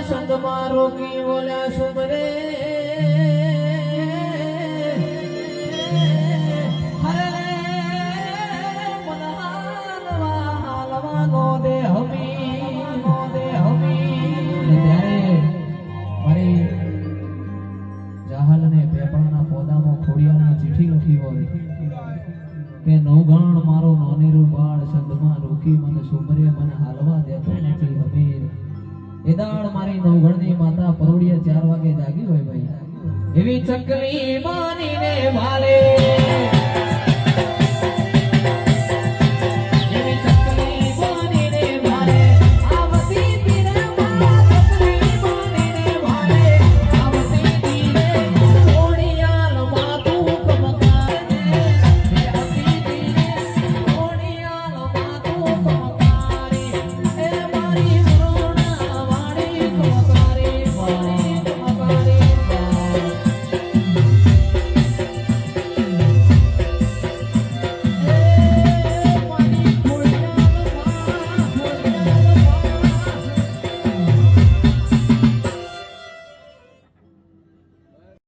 સંગમાં રોકી ઓલા સુમરે કે નવગણ મારો નોનેરું બાળ સંગમાં રોકી મને સુમરે મને હાલવા દેતો નથી હમીર એ દાળ મારી નવગણની માતા પરોડિયા 4 વાગે જાગી હોય ભાઈ એવી ચકલી માનીને ભાલે